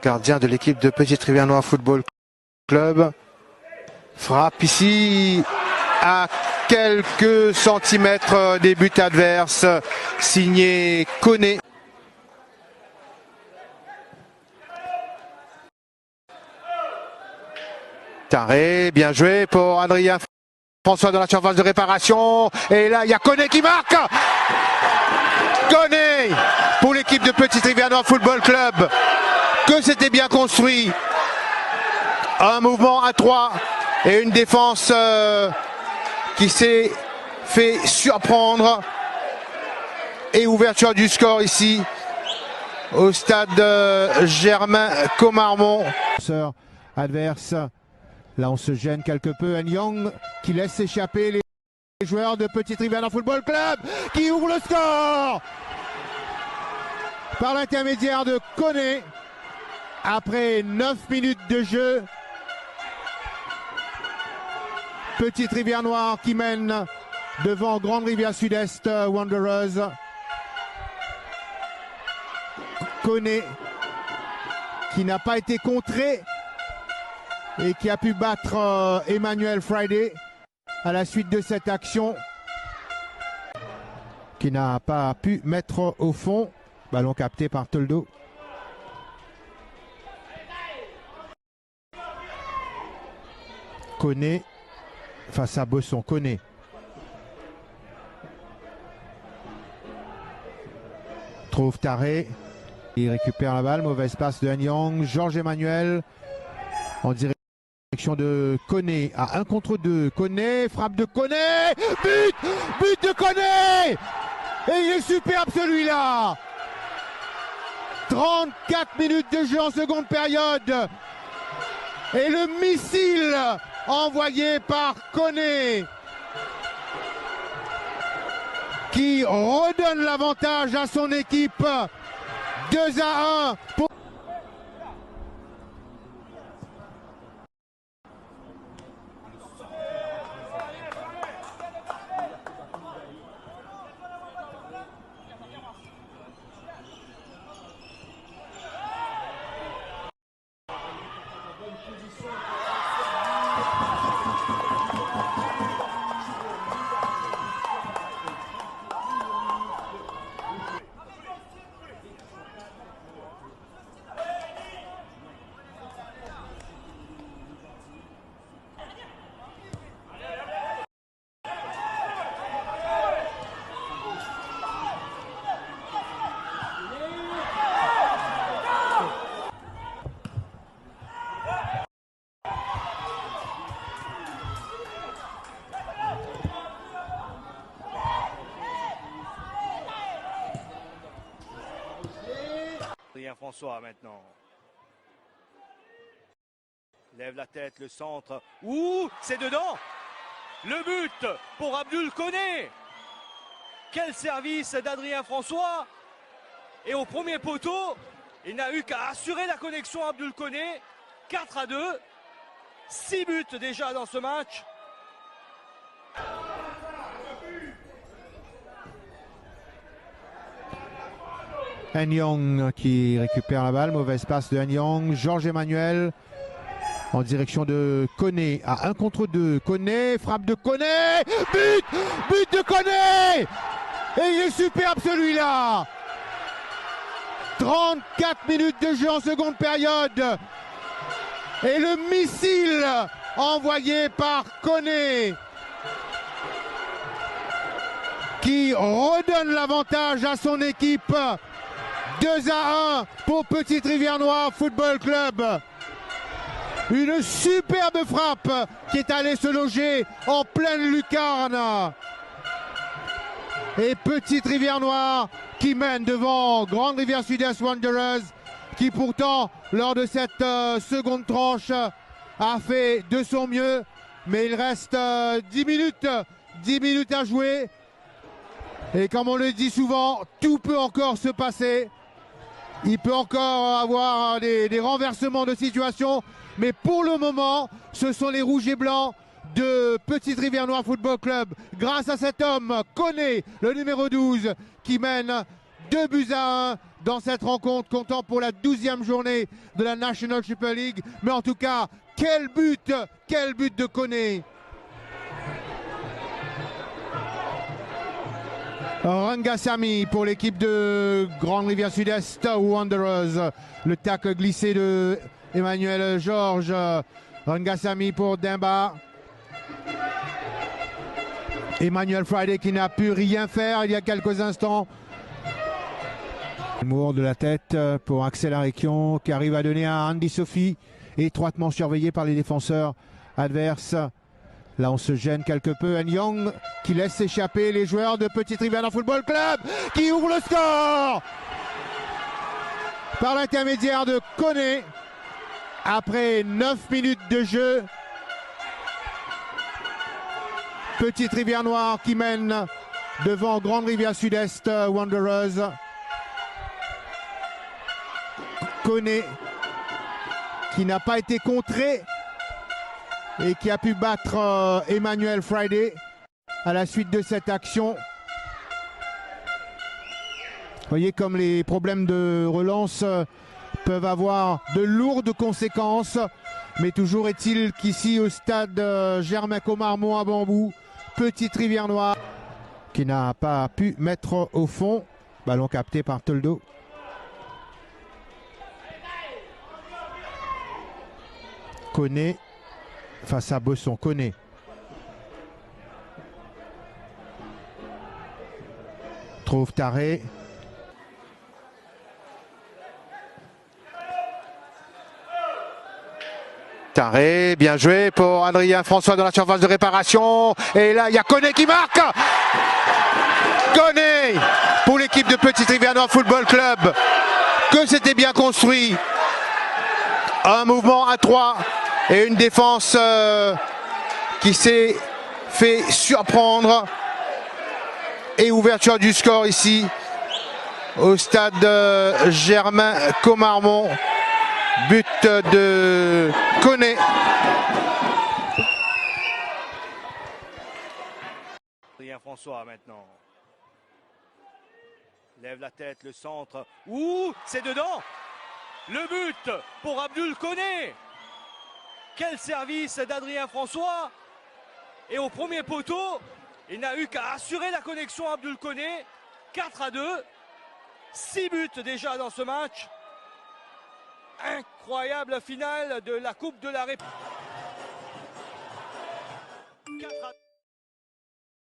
Gardien de l'équipe de Petite Rivière Noire Football Club. Frappe ici à quelques centimètres des buts adverses. Signé Koné. Taré, bien joué pour Adrien François dans la surface de réparation. Et là, il y a Koné qui marque. Koné pour l'équipe de Petite Rivière Noire Football Club. Que c'était bien construit. Un mouvement à 3 et une défense qui s'est fait surprendre. Et ouverture du score ici au stade Germain Comarmont. Adverse. Là, on se gêne quelque peu. Nyong qui laisse échapper les joueurs de Petite Rivière Noire Football Club qui ouvre le score par l'intermédiaire de Koné. Après 9 minutes de jeu, Petite Rivière Noire qui mène devant Grande Rivière Sud-Est Wanderers. Koné qui n'a pas été contré et qui a pu battre Emmanuel Friday à la suite de cette action, qui n'a pas pu mettre au fond. Ballon capté par Toldo. Koné face à Bosson. Koné. Trouve Taré. Il récupère la balle. Mauvaise passe de Nyong. Georges Emmanuel en direction de Koné. À 1 contre 2. Koné. Frappe de Koné. But! But de Koné! Et il est superbe celui-là! 34 minutes de jeu en seconde période. Et le missile envoyé par Koné qui redonne l'avantage à son équipe. 2-1 pour... Adrien François maintenant. Lève la tête, le centre. Ouh, c'est dedans. Le but pour Abdul Koné. Quel service d'Adrien François. Et au premier poteau, il n'a eu qu'à assurer la connexion à Abdul Koné. 4-2. 6 buts déjà dans ce match. Nyong qui récupère la balle. Mauvaise passe de Nyong. Georges Emmanuel en direction de Koné. À 1 contre 2. Koné. Frappe de Koné. But! But de Koné! Et il est superbe celui-là! 34 minutes de jeu en seconde période. Et le missile envoyé par Koné qui redonne l'avantage à son équipe. 2-1 pour Petite Rivière Noire Football Club. Une superbe frappe qui est allée se loger en pleine lucarne. Et Petite Rivière Noire qui mène devant Grande Rivière Sud-Est Wanderers, qui pourtant lors de cette seconde tranche a fait de son mieux. Mais il reste 10 minutes à jouer. Et comme on le dit souvent, tout peut encore se passer. Il peut encore avoir des renversements de situation. Mais pour le moment, ce sont les rouges et blancs de Petite Rivière Noire Football Club. Grâce à cet homme, Koné, le numéro 12, qui mène 2-1 dans cette rencontre, comptant pour la 12e journée de la National Super League. Mais en tout cas, quel but de Koné. Rangasamy pour l'équipe de Grande Rivière Sud-Est Wanderers. Le tacle glissé de Emmanuel Georges. Rangasamy pour Dimba. Emmanuel Friday qui n'a pu rien faire il y a quelques instants. Moore de la tête pour Axel Arekion qui arrive à donner à Andy Sophie, étroitement surveillé par les défenseurs adverses. Là on se gêne quelque peu. Young qui laisse échapper les joueurs de Petite Rivière Football Club qui ouvre le score par l'intermédiaire de Koné après 9 minutes de jeu. Petite Rivière Noire qui mène devant Grande Rivière Sud-Est Wanderers. Koné qui n'a pas été contré et qui a pu battre Emmanuel Friday à la suite de cette action. Vous voyez comme les problèmes de relance peuvent avoir de lourdes conséquences, mais toujours est-il qu'ici au stade Germain Comarmont à Bambou, Petite Rivière Noire qui n'a pas pu mettre au fond. Ballon capté par Toldo. Koné face à Bosson. Koné. Trouve Taré. Taré, bien joué pour Adrien François dans la surface de réparation. Et là, il y a Koné qui marque. Koné pour l'équipe de Petite Rivière Noire Football Club. Que c'était bien construit. Un mouvement à 3 et une défense qui s'est fait surprendre. Et ouverture du score ici au stade Germain Comarmont. But de Koné. Adrien François maintenant. Lève la tête, le centre. Ouh, c'est dedans. Le but pour Abdul Koné. Quel service d'Adrien François. Et au premier poteau, il n'a eu qu'à assurer la connexion Abdul Koné. 4-2. 6 buts déjà dans ce match. Incroyable finale de la Coupe de la République. 4-2.